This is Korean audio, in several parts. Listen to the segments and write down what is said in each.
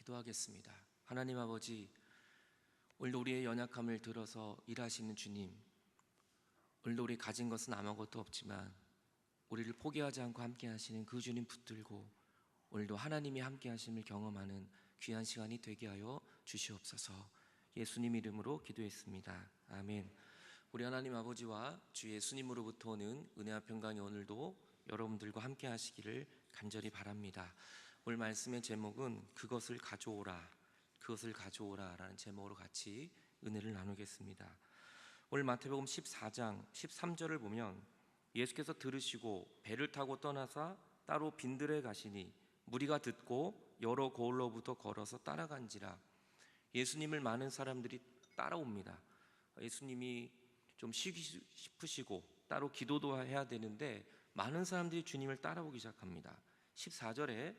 기도하겠습니다. 하나님 아버지, 오늘도 우리의 연약함을 들어서 일하시는 주님, 오늘도 우리 가진 것은 아무것도 없지만 우리를 포기하지 않고 함께 하시는 그 주님 붙들고 오늘도 하나님이 함께 하심을 경험하는 귀한 시간이 되게 하여 주시옵소서. 예수님 이름으로 기도했습니다. 아멘. 우리 하나님 아버지와 주 예수님으로부터 오는 은혜와 평강이 오늘도 여러분들과 함께 하시기를 간절히 바랍니다. 오늘 말씀의 제목은 그것을 가져오라, 그것을 가져오라 라는 제목으로 같이 은혜를 나누겠습니다. 오늘 마태복음 14장 13절을 보면 예수께서 들으시고 배를 타고 떠나사 따로 빈들에 가시니 무리가 듣고 여러 고을로부터 걸어서 따라간지라. 예수님을 많은 사람들이 따라옵니다. 예수님이 좀 쉬기 싶으시고 따로 기도도 해야 되는데 많은 사람들이 주님을 따라오기 시작합니다. 14절에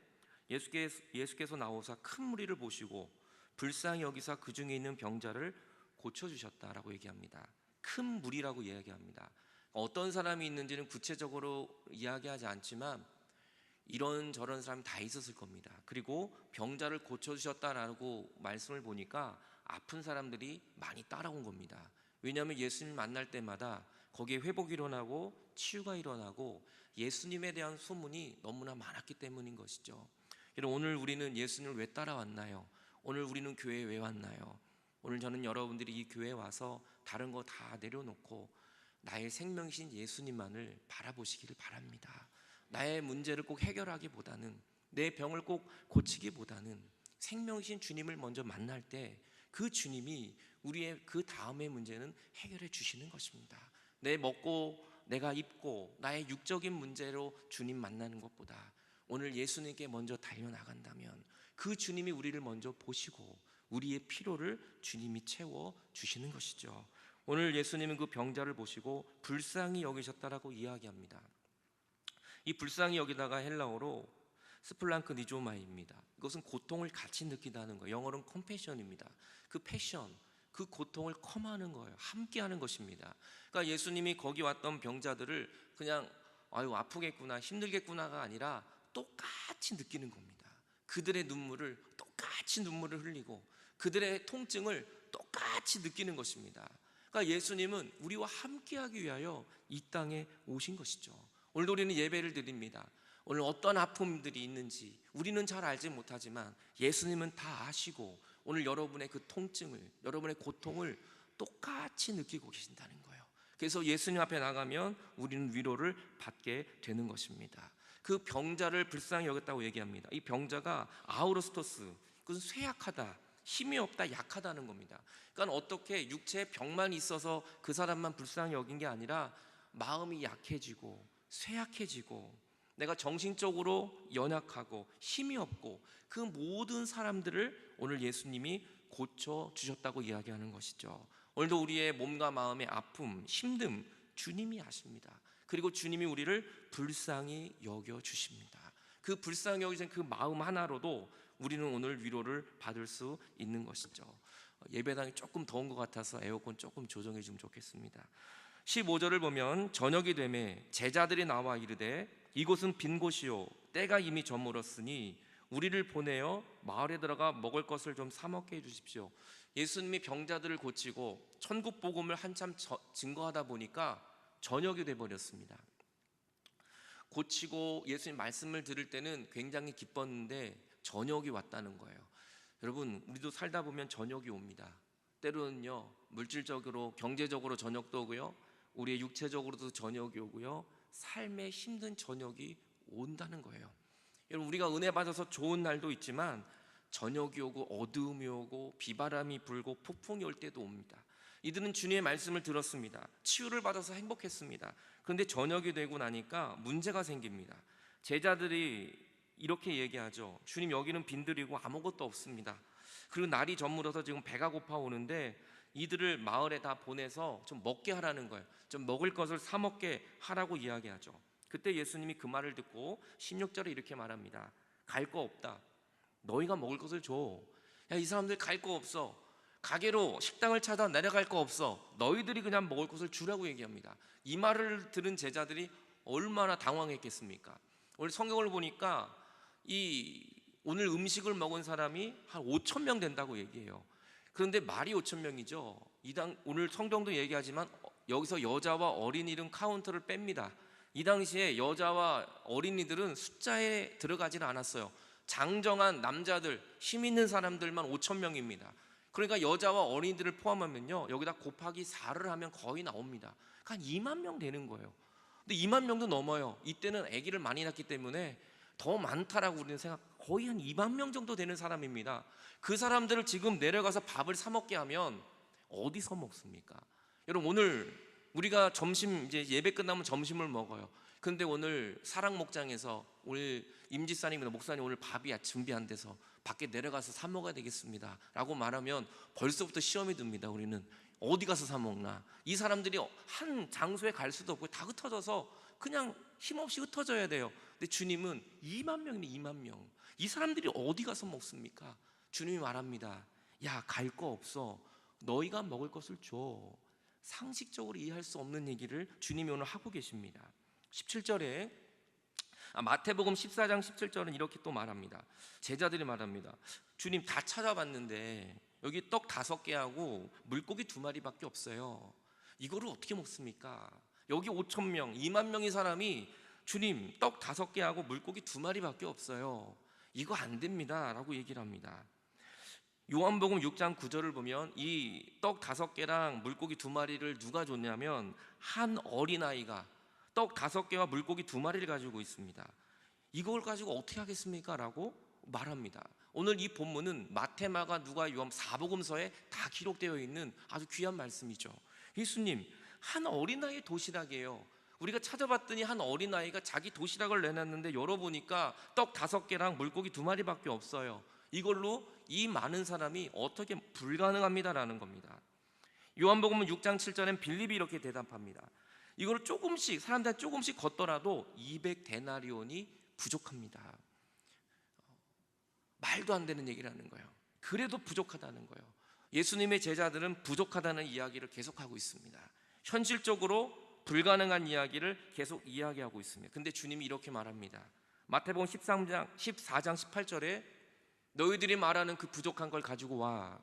예수께서 나오사 큰 무리를 보시고 불쌍히 여기사 그 중에 있는 병자를 고쳐주셨다라고 얘기합니다. 큰 무리라고 이야기합니다. 어떤 사람이 있는지는 구체적으로 이야기하지 않지만 이런저런 사람이 다 있었을 겁니다. 그리고 병자를 고쳐주셨다라고 말씀을 보니까 아픈 사람들이 많이 따라온 겁니다. 왜냐하면 예수님 만날 때마다 거기에 회복이 일어나고 치유가 일어나고 예수님에 대한 소문이 너무나 많았기 때문인 것이죠. 여러분, 오늘 우리는 예수님을 왜 따라왔나요? 오늘 우리는 교회에 왜 왔나요? 오늘 저는 여러분들이 이 교회에 와서 다른 거 다 내려놓고 나의 생명이신 예수님만을 바라보시기를 바랍니다. 나의 문제를 꼭 해결하기보다는, 내 병을 꼭 고치기보다는 생명이신 주님을 먼저 만날 때 그 주님이 우리의 그 다음의 문제는 해결해 주시는 것입니다. 내 먹고 내가 입고 나의 육적인 문제로 주님 만나는 것보다 오늘 예수님께 먼저 달려나간다면 그 주님이 우리를 먼저 보시고 우리의 필요를 주님이 채워 주시는 것이죠. 오늘 예수님은 그 병자를 보시고 불쌍히 여기셨다라고 이야기합니다. 이 불쌍히 여기다가 헬라어로 스플랑크 니조마이입니다. 이것은 고통을 같이 느끼다는 거예요. 영어로는 컴패션입니다. 그 패션, 그 고통을 컴하는 거예요. 함께하는 것입니다. 그러니까 예수님이 거기 왔던 병자들을 그냥 아유 아프겠구나, 힘들겠구나가 아니라 똑같이 느끼는 겁니다. 그들의 눈물을 똑같이 눈물을 흘리고 그들의 통증을 똑같이 느끼는 것입니다. 그러니까 예수님은 우리와 함께하기 위하여 이 땅에 오신 것이죠. 오늘 우리는 예배를 드립니다. 오늘 어떤 아픔들이 있는지 우리는 잘 알지 못하지만 예수님은 다 아시고 오늘 여러분의 그 통증을, 여러분의 고통을 똑같이 느끼고 계신다는 거예요. 그래서 예수님 앞에 나가면 우리는 위로를 받게 되는 것입니다. 그 병자를 불쌍히 여겼다고 얘기합니다. 이 병자가 아우로스토스, 그것은 쇠약하다, 힘이 없다, 약하다는 겁니다. 그러니까 어떻게 육체에 병만 있어서 그 사람만 불쌍히 여긴 게 아니라 마음이 약해지고 쇠약해지고 내가 정신적으로 연약하고 힘이 없고 그 모든 사람들을 오늘 예수님이 고쳐주셨다고 이야기하는 것이죠. 오늘도 우리의 몸과 마음의 아픔, 힘듦 주님이 아십니다. 그리고 주님이 우리를 불쌍히 여겨주십니다. 그 불쌍히 여기신 그 마음 하나로도 우리는 오늘 위로를 받을 수 있는 것이죠. 예배당이 조금 더운 것 같아서 에어컨 조금 조정해 주면 좋겠습니다. 15절을 보면 저녁이 되매 제자들이 나와 이르되 이곳은 빈 곳이요 때가 이미 저물었으니 우리를 보내어 마을에 들어가 먹을 것을 좀 사 먹게 해주십시오. 예수님이 병자들을 고치고 천국 복음을 한참 증거하다 보니까 저녁이 돼버렸습니다. 고치고 예수님 말씀을 들을 때는 굉장히 기뻤는데 저녁이 왔다는 거예요. 여러분, 우리도 살다 보면 저녁이 옵니다. 때로는요 물질적으로 경제적으로 저녁도 오고요, 우리의 육체적으로도 저녁이 오고요, 삶의 힘든 저녁이 온다는 거예요. 여러분, 우리가 은혜 받아서 좋은 날도 있지만 저녁이 오고 어두움이 오고 비바람이 불고 폭풍이 올 때도 옵니다. 이들은 주님의 말씀을 들었습니다. 치유를 받아서 행복했습니다. 그런데 저녁이 되고 나니까 문제가 생깁니다. 제자들이 이렇게 얘기하죠. 주님, 여기는 빈들이고 아무것도 없습니다. 그리고 날이 저물어서 지금 배가 고파오는데 이들을 마을에 다 보내서 좀 먹게 하라는 거예요. 좀 먹을 것을 사 먹게 하라고 이야기하죠. 그때 예수님이 그 말을 듣고 16절에 이렇게 말합니다. 갈 거 없다. 너희가 먹을 것을 줘. 야, 이 사람들 갈 거 없어. 가게로 식당을 찾아 내려갈 거 없어. 너희들이 그냥 먹을 것을 주라고 얘기합니다. 이 말을 들은 제자들이 얼마나 당황했겠습니까? 오늘 성경을 보니까 이 오늘 음식을 먹은 사람이 한 5천 명 된다고 얘기해요. 그런데 말이 5천 명이죠. 오늘 성경도 얘기하지만 여기서 여자와 어린이는 카운트를 뺍니다. 이 당시에 여자와 어린이들은 숫자에 들어가지는 않았어요. 장정한 남자들, 힘 있는 사람들만 5천 명입니다. 그러니까 여자와 어린이들을 포함하면요, 여기다 곱하기 4를 하면 거의 나옵니다. 그러니까 한 2만 명 되는 거예요. 근데 2만 명도 넘어요. 이때는 아기를 많이 낳기 때문에 더 많다라고 우리는 거의 한 2만 명 정도 되는 사람입니다. 그 사람들을 지금 내려가서 밥을 사 먹게 하면 어디서 먹습니까? 여러분, 오늘 우리가 점심, 이제 예배 끝나면 점심을 먹어요. 근데 오늘 사랑 목장에서 우리 임지사님이나 목사님 오늘 밥이 준비한 데서 밖에 내려가서 사 먹어야 되겠습니다 라고 말하면 벌써부터 시험이 듭니다. 우리는 어디 가서 사 먹나? 이 사람들이 한 장소에 갈 수도 없고 다 흩어져서 그냥 힘없이 흩어져야 돼요. 근데 주님은 2만 명이면 2만 명, 이 사람들이 어디 가서 먹습니까? 주님이 말합니다. 야, 갈 거 없어. 너희가 먹을 것을 줘. 상식적으로 이해할 수 없는 얘기를 주님이 오늘 하고 계십니다. 17절에 마태복음 14장 17절은 이렇게 또 말합니다. 제자들이 말합니다. 주님, 다 찾아봤는데 여기 떡 5개하고 물고기 2마리밖에 없어요. 이거를 어떻게 먹습니까? 여기 5천 명, 2만 명의 사람이 주님, 떡 5개하고 물고기 2마리밖에 없어요. 이거 안 됩니다 라고 얘기를 합니다. 요한복음 6장 9절을 보면 이 떡 5개랑 물고기 2마리를 누가 줬냐면 한 어린아이가 떡 5개와 물고기 2마리를 가지고 있습니다. 이걸 가지고 어떻게 하겠습니까? 라고 말합니다. 오늘 이 본문은 마태, 마가, 누가, 요한 4복음서에 다 기록되어 있는 아주 귀한 말씀이죠. 예수님, 한 어린아이의 도시락이에요. 우리가 찾아봤더니 한 어린아이가 자기 도시락을 내놨는데 열어보니까 떡 5개랑 물고기 2마리밖에 없어요. 이걸로 이 많은 사람이 어떻게 불가능합니다라는 겁니다. 요한복음 6장 7절엔 빌립이 이렇게 대답합니다. 이걸 조금씩, 사람들이 조금씩 걷더라도 200데나리온이 부족합니다. 말도 안 되는 얘기를 하는 거예요. 그래도 부족하다는 거예요. 예수님의 제자들은 부족하다는 이야기를 계속하고 있습니다. 현실적으로 불가능한 이야기를 계속 이야기하고 있습니다. 근데 주님이 이렇게 말합니다. 마태복음 14장 18절에 너희들이 말하는 그 부족한 걸 가지고 와.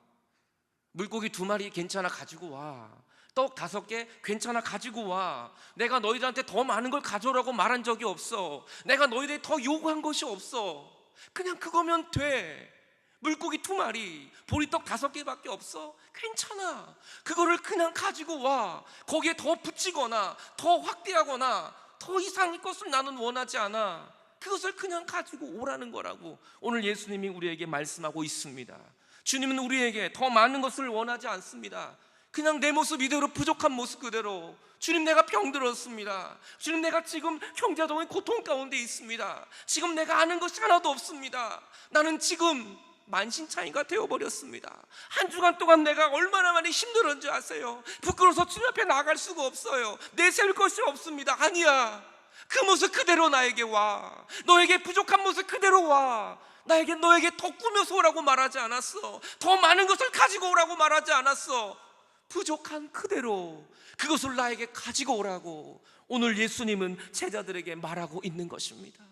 물고기 2마리 괜찮아, 가지고 와. 떡 5개 괜찮아, 가지고 와. 내가 너희들한테 더 많은 걸 가져오라고 말한 적이 없어. 내가 너희들이 더 요구한 것이 없어. 그냥 그거면 돼. 물고기 2마리, 보리떡 5개밖에 없어? 괜찮아. 그거를 그냥 가지고 와. 거기에 더 붙이거나 더 확대하거나 더 이상의 것을 나는 원하지 않아. 그것을 그냥 가지고 오라는 거라고 오늘 예수님이 우리에게 말씀하고 있습니다. 주님은 우리에게 더 많은 것을 원하지 않습니다. 그냥 내 모습 이대로, 부족한 모습 그대로. 주님, 내가 병들었습니다. 주님, 내가 지금 형제자매의 고통 가운데 있습니다. 지금 내가 아는 것이 하나도 없습니다. 나는 지금 만신창이가 되어버렸습니다. 한 주간 동안 내가 얼마나 많이 힘들었는지 아세요? 부끄러워서 주님 앞에 나갈 수가 없어요. 내세울 것이 없습니다. 아니야, 그 모습 그대로 나에게 와. 너에게 부족한 모습 그대로 와. 너에게 더 꾸며서 오라고 말하지 않았어. 더 많은 것을 가지고 오라고 말하지 않았어. 부족한 그대로 그것을 나에게 가지고 오라고 오늘 예수님은 제자들에게 말하고 있는 것입니다.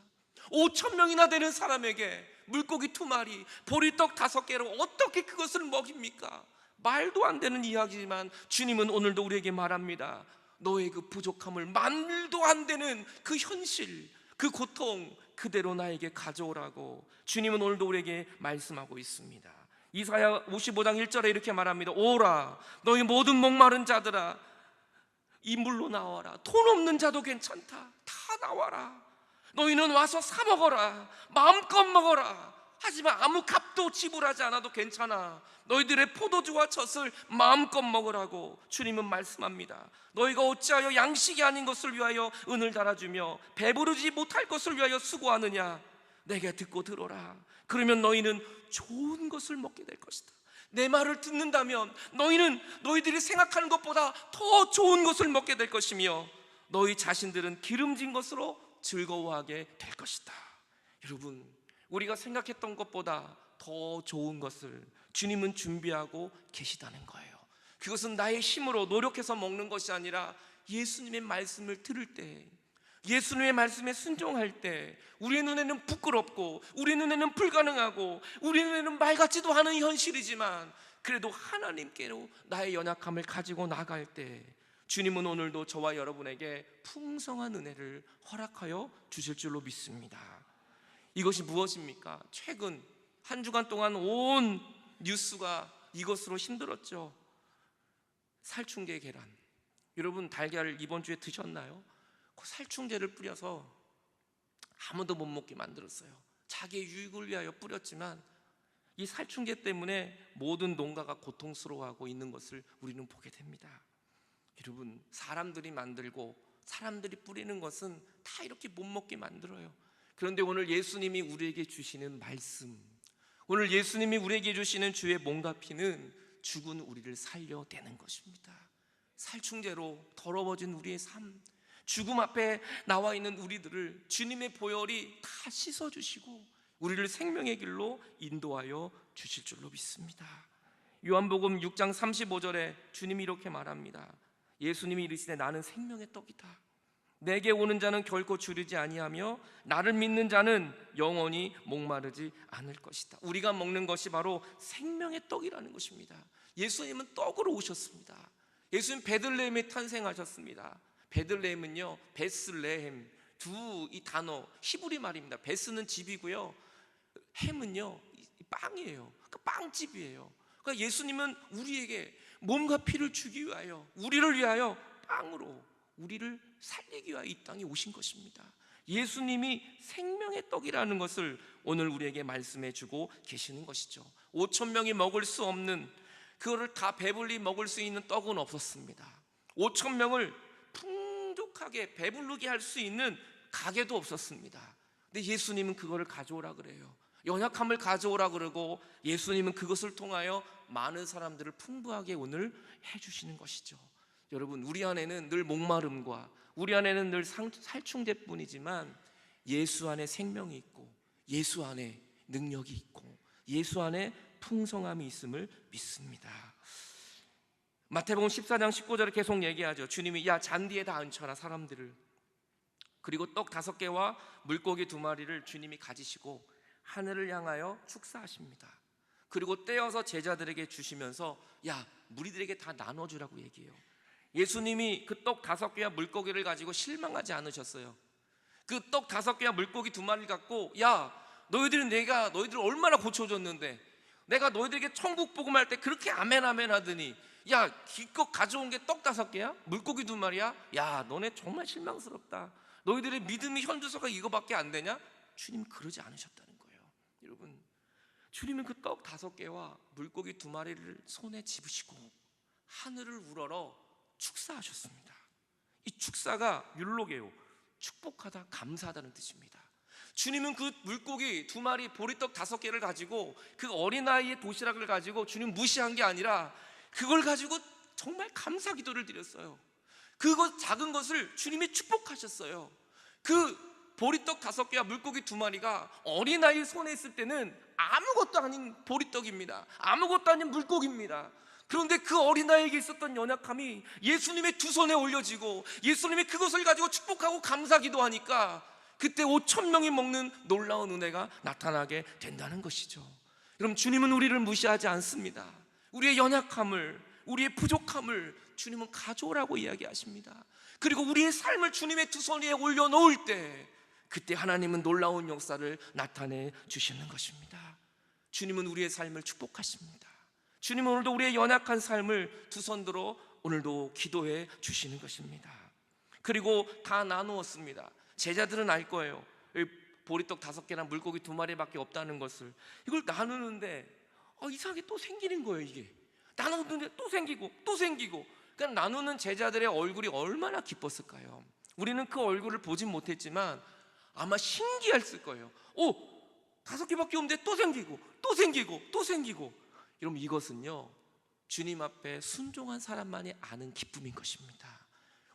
5천 명이나 되는 사람에게 물고기 2마리, 보리떡 5개로 어떻게 그것을 먹입니까? 말도 안 되는 이야기지만 주님은 오늘도 우리에게 말합니다. 너의 그 부족함을, 말도 안 되는 그 현실, 그 고통 그대로 나에게 가져오라고 주님은 오늘도 우리에게 말씀하고 있습니다. 이사야 55장 1절에 이렇게 말합니다. 오라, 너희 모든 목마른 자들아, 이 물로 나와라. 돈 없는 자도 괜찮다. 다 나와라. 너희는 와서 사 먹어라. 마음껏 먹어라. 하지만 아무 값도 지불하지 않아도 괜찮아. 너희들의 포도주와 젖을 마음껏 먹으라고 주님은 말씀합니다. 너희가 어찌하여 양식이 아닌 것을 위하여 은을 달아주며 배부르지 못할 것을 위하여 수고하느냐? 내게 듣고 들어라. 그러면 너희는 좋은 것을 먹게 될 것이다. 내 말을 듣는다면 너희는 너희들이 생각하는 것보다 더 좋은 것을 먹게 될 것이며 너희 자신들은 기름진 것으로 즐거워하게 될 것이다. 여러분, 우리가 생각했던 것보다 더 좋은 것을 주님은 준비하고 계시다는 거예요. 그것은 나의 힘으로 노력해서 먹는 것이 아니라 예수님의 말씀을 들을 때, 예수님의 말씀에 순종할 때 우리 눈에는 부끄럽고 우리 눈에는 불가능하고 우리 눈에는 말 같지도 않은 현실이지만 그래도 하나님께로 나의 연약함을 가지고 나갈 때 주님은 오늘도 저와 여러분에게 풍성한 은혜를 허락하여 주실 줄로 믿습니다. 이것이 무엇입니까? 최근 한 주간 동안 온 뉴스가 이것으로 힘들었죠. 살충제 계란. 여러분 달걀을 이번 주에 드셨나요? 그 살충제를 뿌려서 아무도 못 먹게 만들었어요. 자기의 유익을 위하여 뿌렸지만 이 살충제 때문에 모든 농가가 고통스러워하고 있는 것을 우리는 보게 됩니다. 여러분, 사람들이 만들고 사람들이 뿌리는 것은 다 이렇게 못 먹게 만들어요. 그런데 오늘 예수님이 우리에게 주시는 말씀, 오늘 예수님이 우리에게 주시는 주의 몸과 피는 죽은 우리를 살려내는 것입니다. 살충제로 더러워진 우리의 삶, 죽음 앞에 나와 있는 우리들을 주님의 보혈이 다 씻어주시고 우리를 생명의 길로 인도하여 주실 줄로 믿습니다. 요한복음 6장 35절에 주님이 이렇게 말합니다. 예수님이 이르시되 나는 생명의 떡이다. 내게 오는 자는 결코 주르지 아니하며 나를 믿는 자는 영원히 목마르지 않을 것이다. 우리가 먹는 것이 바로 생명의 떡이라는 것입니다. 예수님은 떡으로 오셨습니다. 예수님 베들레헴에 탄생하셨습니다. 베들레헴은요, 베슬레헴 두 이 단어 히브리 말입니다. 베스는 집이고요, 햄은요 빵이에요. 그러니까 빵집이에요. 그러니까 예수님은 우리에게 몸과 피를 주기 위하여, 우리를 위하여 빵으로 우리를 살리기 위하여 이 땅에 오신 것입니다. 예수님이 생명의 떡이라는 것을 오늘 우리에게 말씀해 주고 계시는 것이죠. 5천 명이 먹을 수 없는, 그거를 다 배불리 먹을 수 있는 떡은 없었습니다. 5천 명을 풍족하게 배부르게 할 수 있는 가게도 없었습니다. 근데 예수님은 그거를 가져오라 그래요. 연약함을 가져오라 그러고 예수님은 그것을 통하여 많은 사람들을 풍부하게 오늘 해주시는 것이죠. 여러분, 우리 안에는 늘 목마름과 우리 안에는 늘 살충제뿐이지만 예수 안에 생명이 있고 예수 안에 능력이 있고 예수 안에 풍성함이 있음을 믿습니다. 마태복음 14장 19절에 계속 얘기하죠. 주님이 야 잔디에다 앉혀라 사람들을. 그리고 떡 5개와 물고기 2마리를 주님이 가지시고 하늘을 향하여 축사하십니다. 그리고 떼어서 제자들에게 주시면서 야 무리들에게 다 나눠주라고 얘기해요. 예수님이 그 떡 5개와 물고기를 가지고 실망하지 않으셨어요. 그 떡 5개와 물고기 2마리를 갖고 야 너희들은 내가 너희들을 얼마나 고쳐줬는데 내가 너희들에게 천국 복음할 때 그렇게 아멘 아멘 하더니 야 기껏 가져온 게 떡 5개야? 물고기 2마리야? 야 너네 정말 실망스럽다. 너희들의 믿음이 현주소가 이거밖에 안 되냐? 주님 그러지 않으셨다는 거예요. 여러분, 주님은 그 떡 5개와 물고기 2마리를 손에 집으시고 하늘을 우러러 축사하셨습니다. 이 축사가 율로게요, 축복하다, 감사하다는 뜻입니다. 주님은 그 물고기 2마리, 보리떡 5개를 가지고 그 어린아이의 도시락을 가지고 주님 무시한 게 아니라 그걸 가지고 정말 감사 기도를 드렸어요. 그것 작은 것을 주님이 축복하셨어요. 그 보리떡 5개와 물고기 2마리가 어린아이 손에 있을 때는 아무것도 아닌 보리떡입니다. 아무것도 아닌 물고기입니다. 그런데 그 어린아이에게 있었던 연약함이 예수님의 2 손에 올려지고 예수님이 그것을 가지고 축복하고 감사 기도하니까 그때 5천 명이 먹는 놀라운 은혜가 나타나게 된다는 것이죠. 여러분, 주님은 우리를 무시하지 않습니다. 우리의 연약함을, 우리의 부족함을 주님은 가져오라고 이야기하십니다. 그리고 우리의 삶을 주님의 2 손 위에 올려놓을 때 그때 하나님은 놀라운 역사를 나타내 주시는 것입니다. 주님은 우리의 삶을 축복하십니다. 주님은 오늘도 우리의 연약한 삶을 2 손 들어 오늘도 기도해 주시는 것입니다. 그리고 다 나누었습니다. 제자들은 알 거예요. 보리떡 5개나 물고기 2마리밖에 없다는 것을. 이걸 나누는데 이상하게 또 생기는 거예요. 이게 나누는데 또 생기고 또 생기고. 그러니까 나누는 제자들의 얼굴이 얼마나 기뻤을까요? 우리는 그 얼굴을 보진 못했지만 아마 신기했을 거예요. 5개밖에 없는데 또 생기고 또 생기고 또 생기고. 여러분, 이것은요 주님 앞에 순종한 사람만이 아는 기쁨인 것입니다.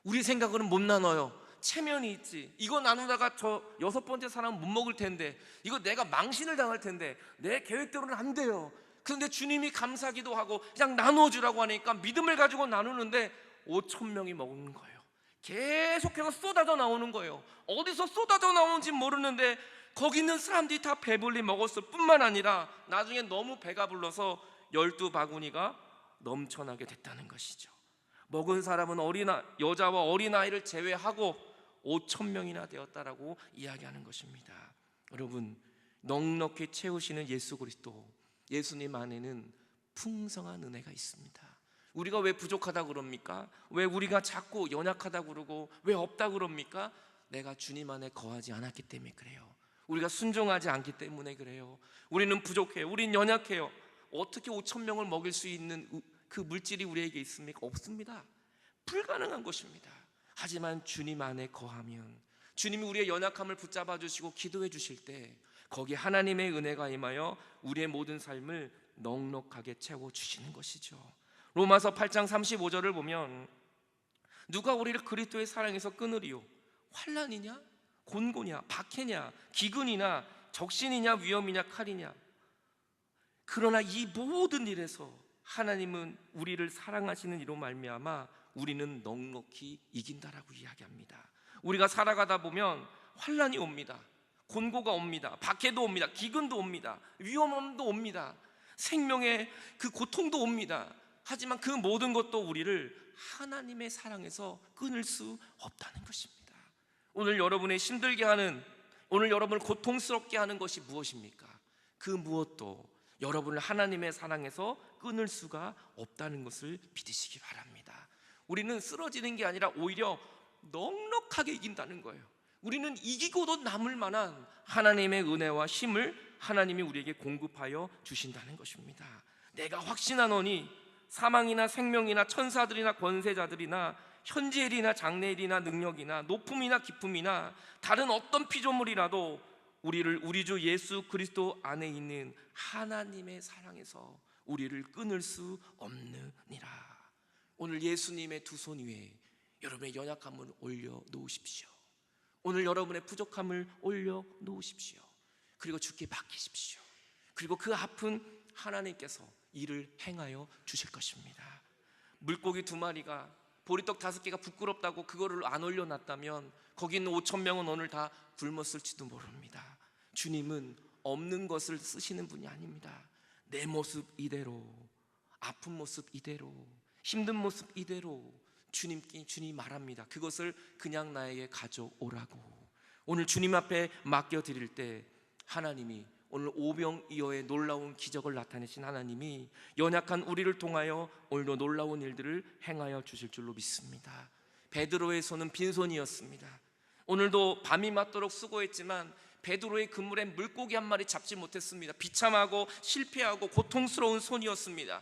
우리 생각으로는 못 나눠요. 체면이 있지. 이거 나누다가 저 6번째 사람은 못 먹을 텐데, 이거 내가 망신을 당할 텐데, 내 계획대로는 안 돼요. 그런데 주님이 감사기도 하고 그냥 나누어주라고 하니까 믿음을 가지고 나누는데 5천 명이 먹는 거예요. 계속해서 쏟아져 나오는 거예요. 어디서 쏟아져 나오는지 모르는데 거기 있는 사람들이 다 배불리 먹었을 뿐만 아니라 나중에 너무 배가 불러서 12바구니가 넘쳐나게 됐다는 것이죠. 먹은 사람은 여자와 어린아이를 제외하고 5,000명이나 되었다라고 이야기하는 것입니다. 여러분, 넉넉히 채우시는 예수 그리스도, 예수님 안에는 풍성한 은혜가 있습니다. 우리가 왜 부족하다 그럽니까? 왜 우리가 자꾸 연약하다 그러고 왜 없다 그럽니까? 내가 주님 안에 거하지 않았기 때문에 그래요. 우리가 순종하지 않기 때문에 그래요. 우리는 부족해요. 우린 연약해요. 어떻게 5,000명을 먹일 수 있는 그 물질이 우리에게 있습니까? 없습니다. 불가능한 것입니다. 하지만 주님 안에 거하면, 주님이 우리의 연약함을 붙잡아 주시고 기도해 주실 때 거기에 하나님의 은혜가 임하여 우리의 모든 삶을 넉넉하게 채워 주시는 것이죠. 로마서 8장 35절을 보면 누가 우리를 그리스도의 사랑에서 끊으리요? 환난이냐? 곤고냐? 박해냐? 기근이냐? 적신이냐? 위험이냐? 칼이냐? 그러나 이 모든 일에서 하나님은 우리를 사랑하시는 이로 말미암아 우리는 넉넉히 이긴다라고 이야기합니다. 우리가 살아가다 보면 환난이 옵니다. 곤고가 옵니다. 박해도 옵니다. 기근도 옵니다. 위험함도 옵니다. 생명의 그 고통도 옵니다. 하지만 그 모든 것도 우리를 하나님의 사랑에서 끊을 수 없다는 것입니다. 오늘 여러분의 힘들게 하는, 오늘 여러분을 고통스럽게 하는 것이 무엇입니까? 그 무엇도 여러분을 하나님의 사랑에서 끊을 수가 없다는 것을 믿으시기 바랍니다. 우리는 쓰러지는 게 아니라 오히려 넉넉하게 이긴다는 거예요. 우리는 이기고도 남을 만한 하나님의 은혜와 힘을 하나님이 우리에게 공급하여 주신다는 것입니다. 내가 확신하노니 사망이나 생명이나 천사들이나 권세자들이나 현재일이나 장래일이나 능력이나 높음이나 깊음이나 다른 어떤 피조물이라도 우리를 우리 주 예수 그리스도 안에 있는 하나님의 사랑에서 우리를 끊을 수 없느니라. 오늘 예수님의 두 손 위에 여러분의 연약함을 올려 놓으십시오. 오늘 여러분의 부족함을 올려 놓으십시오. 그리고 주께 맡기십시오. 그리고 그 앞은 하나님께서 일을 행하여 주실 것입니다. 물고기 2마리가 보리떡 5개가 부끄럽다고 그거를 안 올려놨다면 거기 있는 5,000명은 오늘 다 굶었을지도 모릅니다. 주님은 없는 것을 쓰시는 분이 아닙니다. 내 모습 이대로, 아픈 모습 이대로, 힘든 모습 이대로 주님이 말합니다. 그것을 그냥 나에게 가져오라고. 오늘 주님 앞에 맡겨드릴 때 하나님이, 오늘 오병이어의 놀라운 기적을 나타내신 하나님이 연약한 우리를 통하여 오늘도 놀라운 일들을 행하여 주실 줄로 믿습니다. 베드로의 손은 빈손이었습니다. 오늘도 밤이 맞도록 수고했지만 베드로의 그물에 물고기 한 마리 잡지 못했습니다. 비참하고 실패하고 고통스러운 손이었습니다.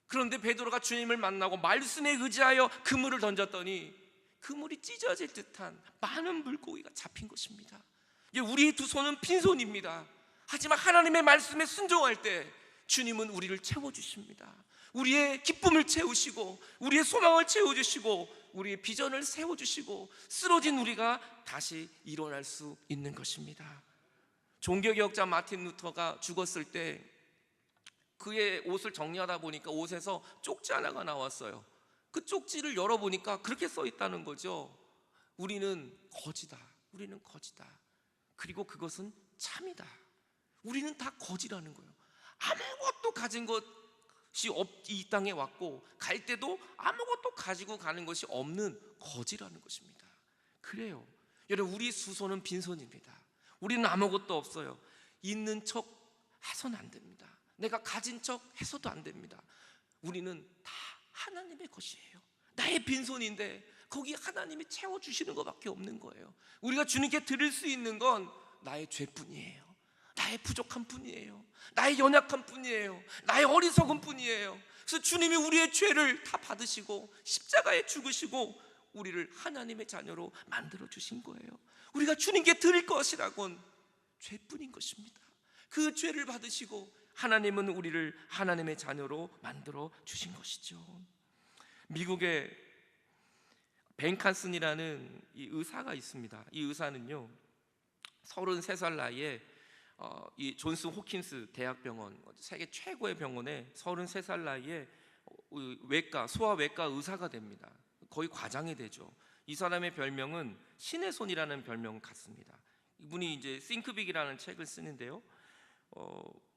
그런데 베드로가 주님을 만나고 말씀에 의지하여 그물을 던졌더니 그물이 찢어질 듯한 많은 물고기가 잡힌 것입니다. 우리의 두 손은 빈손입니다. 하지만 하나님의 말씀에 순종할 때 주님은 우리를 채워주십니다. 우리의 기쁨을 채우시고 우리의 소망을 채워주시고 우리의 비전을 세워주시고 쓰러진 우리가 다시 일어날 수 있는 것입니다. 종교개혁자 마틴 루터가 죽었을 때 그의 옷을 정리하다 보니까 옷에서 쪽지 하나가 나왔어요. 그 쪽지를 열어보니까 그렇게 써 있다는 거죠. 우리는 거지다. 우리는 거지다. 그리고 그것은 참이다. 우리는 다 거지라는 거예요. 아무것도 가진 것이 이 땅에 왔고 갈 때도 아무것도 가지고 가는 것이 없는 거지라는 것입니다. 그래요. 여러분, 우리 수손은 빈손입니다. 우리는 아무것도 없어요. 있는 척 해서는 안 됩니다. 내가 가진 척 해서도 안 됩니다. 우리는 다 하나님의 것이에요. 나의 빈손인데 거기 하나님이 채워주시는 것밖에 없는 거예요. 우리가 주님께 드릴 수 있는 건 나의 죄뿐이에요. 나의 부족한 뿐이에요. 나의 연약한 뿐이에요. 나의 어리석은 뿐이에요. 그래서 주님이 우리의 죄를 다 받으시고 십자가에 죽으시고 우리를 하나님의 자녀로 만들어 주신 거예요. 우리가 주님께 드릴 것이라곤 죄뿐인 것입니다. 그 죄를 받으시고 하나님은 우리를 하나님의 자녀로 만들어 주신 것이죠. 미국의 벤칸슨이라는 이 의사가 있습니다. 이 의사는요 33살 나이에 이 존스 호킨스 대학병원, 세계 최고의 병원에 33살 나이에 소아외과 의사가 됩니다. 거의 과장이 되죠. 이 사람의 별명은 신의 손이라는 별명 같습니다. 이분이 이제 싱크빅이라는 책을 쓰는데요.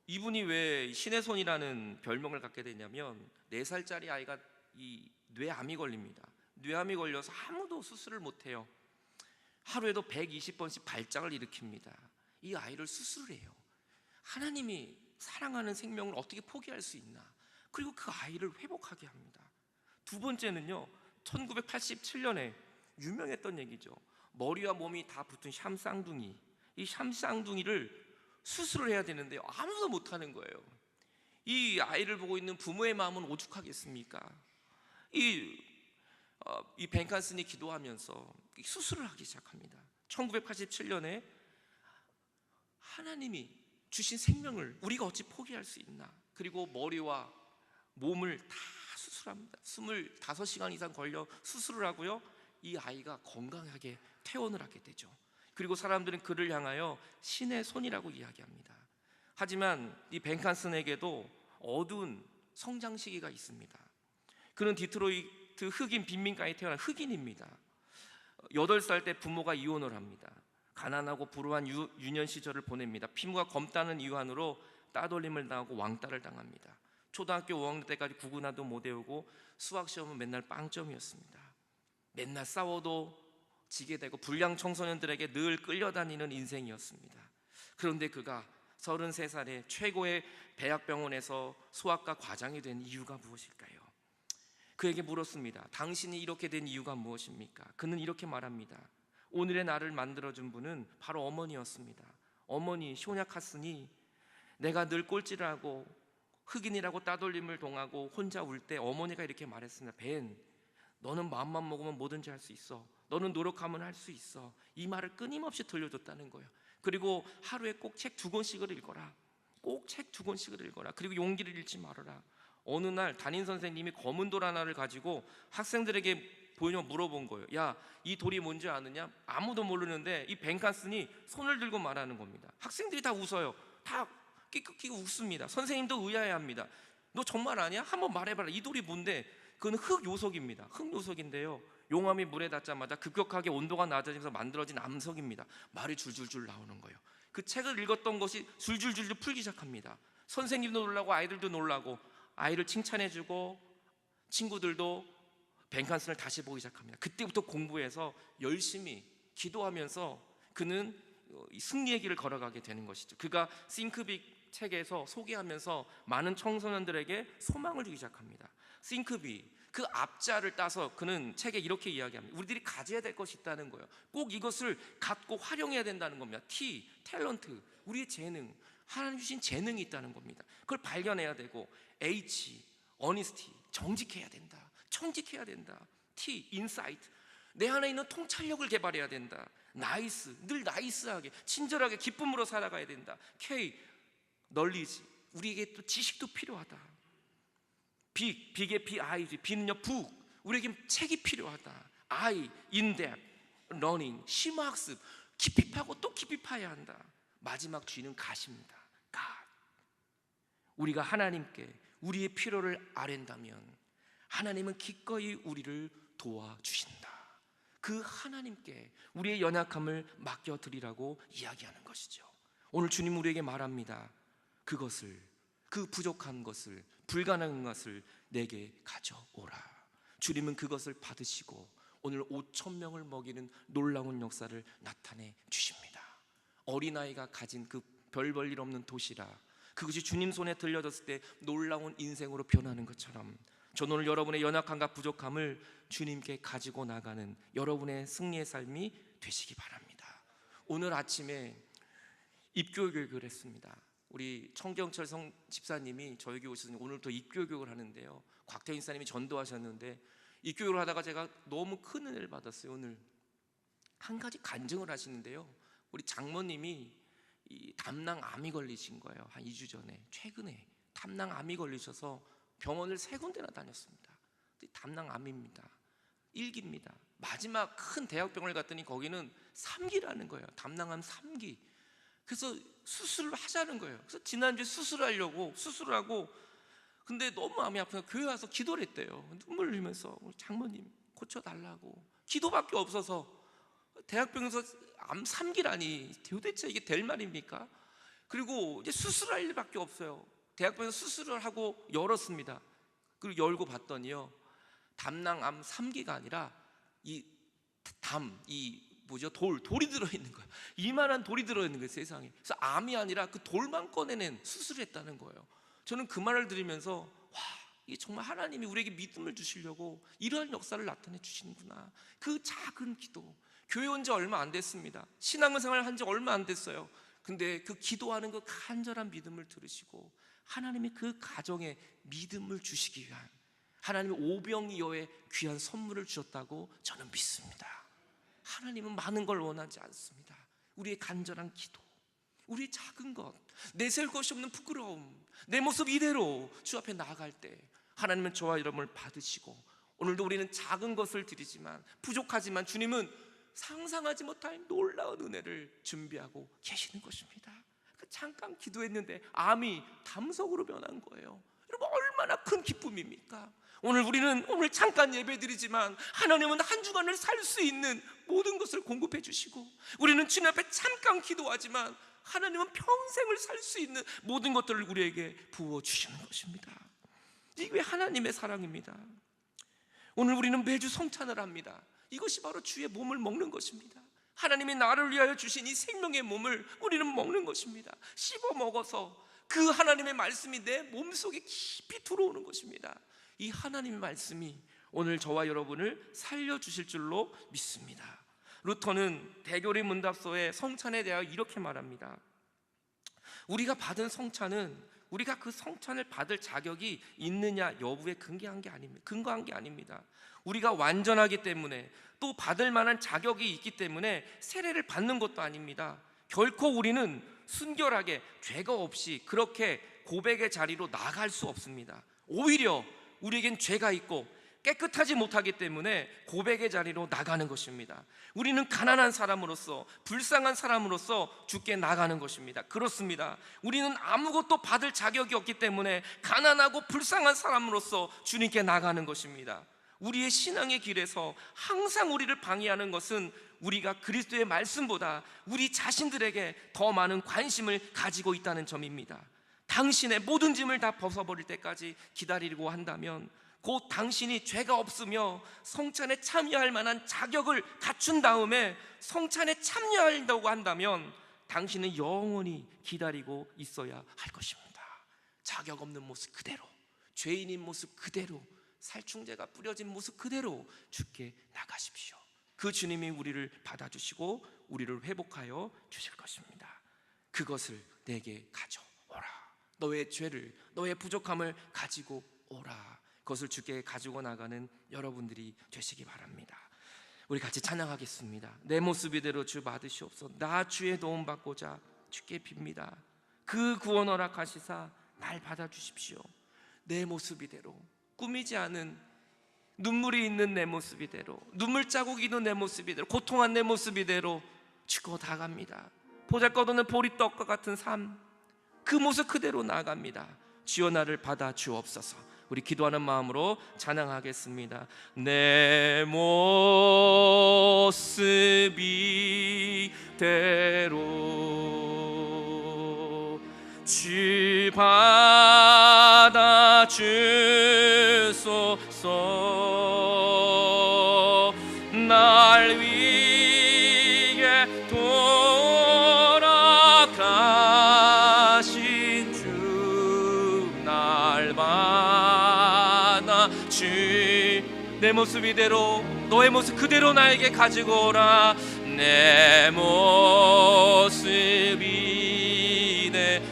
이분이 왜 신의 손이라는 별명을 갖게 되냐면 4살짜리 아이가 이 뇌암이 걸립니다. 뇌암이 걸려서 아무도 수술을 못해요. 하루에도 120번씩 발작을 일으킵니다. 이 아이를 수술을 해요. 하나님이 사랑하는 생명을 어떻게 포기할 수 있나? 그리고 그 아이를 회복하게 합니다. 두 번째는요, 1987년에 유명했던 얘기죠. 머리와 몸이 다 붙은 샴쌍둥이, 이 샴쌍둥이를 수술을 해야 되는데요, 아무도 못하는 거예요. 이 아이를 보고 있는 부모의 마음은 오죽하겠습니까? 이 벤칸슨이 기도하면서 수술을 하기 시작합니다. 1987년에 하나님이 주신 생명을 우리가 어찌 포기할 수 있나? 그리고 머리와 몸을 다 수술합니다. 25시간 이상 걸려 수술을 하고요, 이 아이가 건강하게 퇴원을 하게 되죠. 그리고 사람들은 그를 향하여 신의 손이라고 이야기합니다. 하지만 이 벤칸슨에게도 어두운 성장 시기가 있습니다. 그는 디트로이트 흑인 빈민가에 태어난 흑인입니다. 8살 때 부모가 이혼을 합니다. 가난하고 불우한 유년 시절을 보냅니다. 피부가 검다는 이유한으로 따돌림을 당하고 왕따를 당합니다. 초등학교 5학년 때까지 구구나도 못 외우고 수학 시험은 맨날 빵점이었습니다. 맨날 싸워도 지게 되고 불량 청소년들에게 늘 끌려다니는 인생이었습니다. 그런데 그가 33살에 최고의 대학병원에서 소아과 과장이 된 이유가 무엇일까요? 그에게 물었습니다. 당신이 이렇게 된 이유가 무엇입니까? 그는 이렇게 말합니다. 오늘의 나를 만들어준 분은 바로 어머니였습니다. 어머니 쇼냐 카슨이 내가 늘 꼴찌를 하고 흑인이라고 따돌림을 당하고 혼자 울 때 어머니가 이렇게 말했습니다. 벤, 너는 마음만 먹으면 뭐든지 할 수 있어. 너는 노력하면 할 수 있어. 이 말을 끊임없이 들려줬다는 거예요. 그리고 하루에 꼭 책 2권씩을 읽어라. 꼭 책 2권씩을 읽어라. 그리고 용기를 잃지 말아라. 어느 날 담임 선생님이 검은 돌 하나를 가지고 학생들에게 보이며 물어본 거예요. 야, 이 돌이 뭔지 아느냐? 아무도 모르는데 이 벤칸슨이 손을 들고 말하는 겁니다. 학생들이 다 웃어요. 다 끼끼끼 웃습니다. 선생님도 의아해합니다. 너 정말 아니야? 한번 말해봐라. 이 돌이 뭔데? 그건 흑요석입니다. 흑요석인데요, 용암이 물에 닿자마자 급격하게 온도가 낮아지면서 만들어진 암석입니다. 말이 줄줄줄 나오는 거예요. 그 책을 읽었던 것이 줄줄줄 풀기 시작합니다. 선생님도 놀라고 아이들도 놀라고 아이를 칭찬해주고 친구들도 벤칸슨을 다시 보기 시작합니다. 그때부터 공부해서 열심히 기도하면서 그는 승리의 길을 걸어가게 되는 것이죠. 그가 싱크빅 책에서 소개하면서 많은 청소년들에게 소망을 주기 시작합니다. 싱크빅, 그 앞자를 따서 그는 책에 이렇게 이야기합니다. 우리들이 가져야 될 것이 있다는 거예요. 꼭 이것을 갖고 활용해야 된다는 겁니다. T, 탤런트, 우리의 재능, 하나님 주신 재능이 있다는 겁니다. 그걸 발견해야 되고, H, honesty, 정직해야 된다. 청직해야 된다. T, insight, 내 안에 있는 통찰력을 개발해야 된다. 나이스, 늘 나이스하게 친절하게 기쁨으로 살아가야 된다. K, knowledge, 우리에게 또 지식도 필요하다. 빅, 빅의 B-I-G, B는요 북, 우리에게 책이 필요하다. I, in-depth, learning, 심화학습, 깊이 파고 또 깊이 파야 한다. 마지막 G는 갓입니다. 갓. 우리가 하나님께 우리의 필요를 아랜다면 하나님은 기꺼이 우리를 도와주신다. 그 하나님께 우리의 연약함을 맡겨드리라고 이야기하는 것이죠. 오늘 주님 우리에게 말합니다. 그것을, 그 부족한 것을, 불가능한 것을 내게 가져오라. 주님은 그것을 받으시고 오늘 5,000명을 먹이는 놀라운 역사를 나타내 주십니다. 어린아이가 가진 그 별 볼 일 없는 도시락, 그것이 주님 손에 들려졌을 때 놀라운 인생으로 변하는 것처럼 저는 오늘 여러분의 연약함과 부족함을 주님께 가지고 나가는 여러분의 승리의 삶이 되시기 바랍니다. 오늘 아침에 입교교육을 했습니다. 우리 청경철 집사님이 저에게 오셔서 오늘부터 입교교육을 하는데요, 곽태인 집사님이 전도하셨는데 입교교육을 하다가 제가 너무 큰 은혜를 받았어요. 오늘 한 가지 간증을 하시는데요, 우리 장모님이 이 담낭암이 걸리신 거예요. 한 2주 전에, 최근에 담낭암이 걸리셔서 병원을 3군데나 다녔습니다. 담낭암입니다. 1기입니다. 마지막 큰 대학병원을 갔더니 거기는 3기라는 거예요. 담낭암 3기. 그래서 수술을 하자는 거예요. 그래서 지난주에 수술을 하고 근데 너무 마음이 아프니까 교회 와서 기도를 했대요. 눈물 흘리면서 우리 장모님 고쳐달라고 기도밖에 없어서 대학병에서 암 3기라니 도대체 이게 될 말입니까? 그리고 이제 수술할 일밖에 없어요. 대학병에서 수술을 하고 열었습니다. 그리고 열고 봤더니요, 담낭암 3기가 아니라 돌이 들어있는 거예요. 이만한 돌이 들어있는 거예요, 세상에. 그래서 암이 아니라 그 돌만 꺼내낸 수술을 했다는 거예요. 저는 그 말을 들으면서 이게 정말 하나님이 우리에게 믿음을 주시려고 이러한 역사를 나타내 주시는구나. 그 작은 기도, 교회 온 지 얼마 안 됐습니다. 신앙생활 한 지 얼마 안 됐어요. 근데 그 기도하는 그 간절한 믿음을 들으시고 하나님이 그 가정에 믿음을 주시기 위한 하나님의 오병이어의 귀한 선물을 주셨다고 저는 믿습니다. 하나님은 많은 걸 원하지 않습니다. 우리의 간절한 기도, 우리의 작은 것, 내세울 것이 없는 부끄러움, 내 모습 이대로 주 앞에 나아갈 때 하나님은 저와 여러분을 받으시고, 오늘도 우리는 작은 것을 드리지만 부족하지만 주님은 상상하지 못할 놀라운 은혜를 준비하고 계시는 것입니다. 잠깐 기도했는데 암이 담석으로 변한 거예요. 여러분, 얼마나 큰 기쁨입니까? 오늘 잠깐 예배드리지만 하나님은 한 주간을 살 수 있는 모든 것을 공급해 주시고, 우리는 주님 앞에 잠깐 기도하지만 하나님은 평생을 살 수 있는 모든 것들을 우리에게 부어주시는 것입니다. 이게 하나님의 사랑입니다. 오늘 우리는 매주 성찬을 합니다. 이것이 바로 주의 몸을 먹는 것입니다. 하나님이 나를 위하여 주신 이 생명의 몸을 우리는 먹는 것입니다. 씹어 먹어서 그 하나님의 말씀이 내 몸속에 깊이 들어오는 것입니다. 이 하나님의 말씀이 오늘 저와 여러분을 살려주실 줄로 믿습니다. 루터는 대교리 문답서의 성찬에 대하여 이렇게 말합니다. 우리가 받은 성찬은 우리가 그 성찬을 받을 자격이 있느냐 여부에 근거한 게 아닙니다. 우리가 완전하기 때문에, 또 받을 만한 자격이 있기 때문에 세례를 받는 것도 아닙니다. 결코 우리는 순결하게 죄가 없이 그렇게 고백의 자리로 나갈 수 없습니다. 오히려 우리에겐 죄가 있고 깨끗하지 못하기 때문에 고백의 자리로 나가는 것입니다. 우리는 가난한 사람으로서, 불쌍한 사람으로서 주께 나가는 것입니다. 그렇습니다. 우리는 아무것도 받을 자격이 없기 때문에 가난하고 불쌍한 사람으로서 주님께 나가는 것입니다. 우리의 신앙의 길에서 항상 우리를 방해하는 것은 우리가 그리스도의 말씀보다 우리 자신들에게 더 많은 관심을 가지고 있다는 점입니다. 당신의 모든 짐을 다 벗어버릴 때까지 기다리려고 한다면, 곧 당신이 죄가 없으며 성찬에 참여할 만한 자격을 갖춘 다음에 성찬에 참여한다고 한다면 당신은 영원히 기다리고 있어야 할 것입니다. 자격 없는 모습 그대로, 죄인인 모습 그대로, 살충제가 뿌려진 모습 그대로 주께 나가십시오. 그 주님이 우리를 받아주시고 우리를 회복하여 주실 것입니다. 그것을 내게 가져오라. 너의 죄를, 너의 부족함을 가지고 오라. 그것을 주께 가지고 나가는 여러분들이 되시기 바랍니다. 우리 같이 찬양하겠습니다. 내 모습 이대로 주 받으시옵소서. 나 주의 도움 받고자 주께 빕니다. 그 구원 허락하시사 날 받아주십시오. 내 모습 이대로, 꾸미지 않은 눈물이 있는 내 모습 이대로, 눈물 자국이 있는 내 모습 이대로, 고통한 내 모습 이대로 주고 나갑니다. 보잘것없는 보리떡과 같은 삶, 그 모습 그대로 나아갑니다. 주여 나를 받아 주옵소서. 우리 기도하는 마음으로 찬양하겠습니다. 내 모습 이대로 주 받아 주소서. 날 위해 돌아가신 주 날 받아 주. 내 모습 이대로, 너의 모습 그대로 나에게 가지고 오라. 내 모습 이대로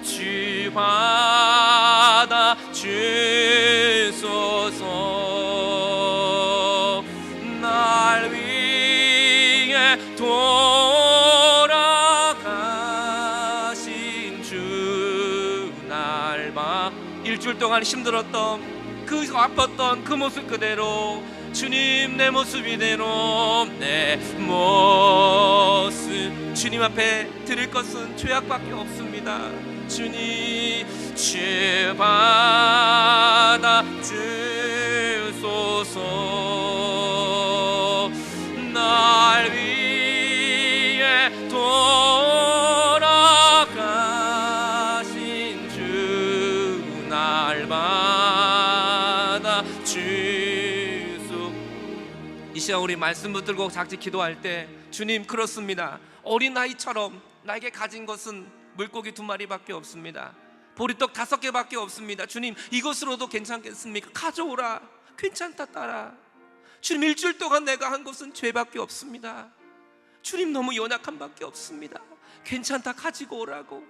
주 받아 주소서. 날 위해 돌아가신 주 날 봐. 일주일 동안 힘들었던, 그 아팠던 그 모습 그대로, 주님 내 모습 이대로, 내 모습 주님 앞에 드릴 것은 죄악밖에 없습니다. 주님 주 받아 주소서. 시간 우리 말씀 붙들고 작지 기도할 때, 주님 그렇습니다. 어린아이처럼 나에게 가진 것은 물고기 2마리밖에 없습니다. 보리떡 5개밖에 없습니다. 주님 이것으로도 괜찮겠습니까? 가져오라. 괜찮다 딸아. 주님 일주일 동안 내가 한 것은 죄밖에 없습니다. 주님 너무 연약한 밖에 없습니다. 괜찮다 가지고 오라고.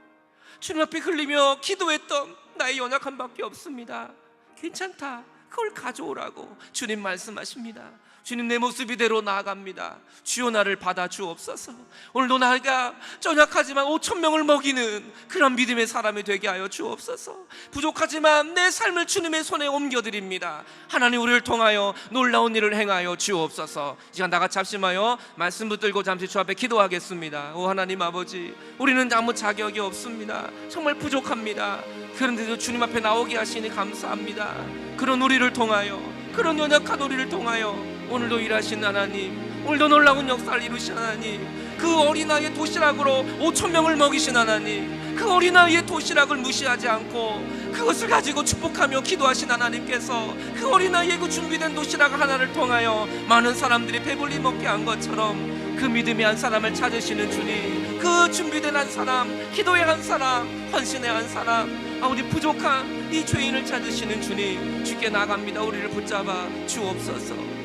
주님 앞에 흘리며 기도했던 나의 연약한 밖에 없습니다. 괜찮다 그걸 가져오라고 주님 말씀하십니다. 주님 내 모습 이대로 나아갑니다. 주여 나를 받아 주옵소서. 오늘도 나가 연약하지만 5,000명을 먹이는 그런 믿음의 사람이 되게 하여 주옵소서. 부족하지만 내 삶을 주님의 손에 옮겨드립니다. 하나님 우리를 통하여 놀라운 일을 행하여 주옵소서. 이 시간 다같이 합심하여 말씀 붙들고 잠시 주 앞에 기도하겠습니다. 오 하나님 아버지, 우리는 아무 자격이 없습니다. 정말 부족합니다. 그런데도 주님 앞에 나오게 하시니 감사합니다. 그런 우리를 통하여, 그런 연약한 우리를 통하여 오늘도 일하신 하나님, 오늘도 놀라운 역사를 이루신 하나님, 그 어린아이의 도시락으로 5,000명을 먹이신 하나님, 그 어린아이의 도시락을 무시하지 않고 그것을 가지고 축복하며 기도하신 하나님께서 그 어린아이의 그 준비된 도시락 하나를 통하여 많은 사람들이 배불리 먹게 한 것처럼 그 믿음의 한 사람을 찾으시는 주님, 그 준비된 한 사람, 기도의 한 사람, 헌신의 한 사람, 우리 부족한 이 죄인을 찾으시는 주님, 주께 나갑니다. 우리를 붙잡아 주옵소서.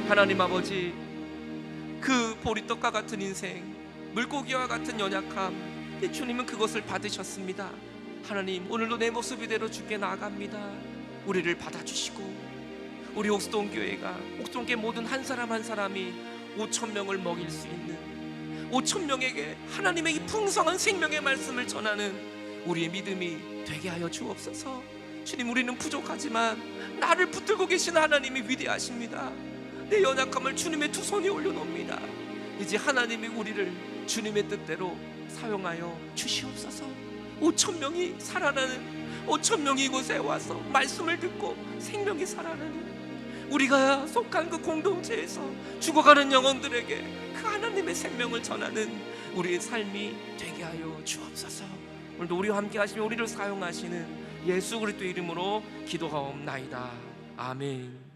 하나님 아버지, 그 보리떡과 같은 인생, 물고기와 같은 연약함, 주님은 그것을 받으셨습니다. 하나님 오늘도 내 모습 이대로 주께 나아갑니다. 우리를 받아주시고 우리 옥수동교회가, 옥수동교회 모든 한 사람 한 사람이 5,000명을 먹일 수 있는, 5,000명에게 하나님의 이 풍성한 생명의 말씀을 전하는 우리의 믿음이 되게 하여 주옵소서. 주님 우리는 부족하지만 나를 붙들고 계신 하나님이 위대하십니다. 내 연약함을 주님의 두 손에 올려놓습니다. 이제 하나님이 우리를 주님의 뜻대로 사용하여 주시옵소서. 5,000명이 살아나는, 5,000명이 이곳에 와서 말씀을 듣고 생명이 살아나는, 우리가 속한 그 공동체에서 죽어가는 영혼들에게 그 하나님의 생명을 전하는 우리의 삶이 되게 하여 주옵소서. 오늘도 우리와 함께 하시며 우리를 사용하시는 예수 그리스도 이름으로 기도하옵나이다. 아멘.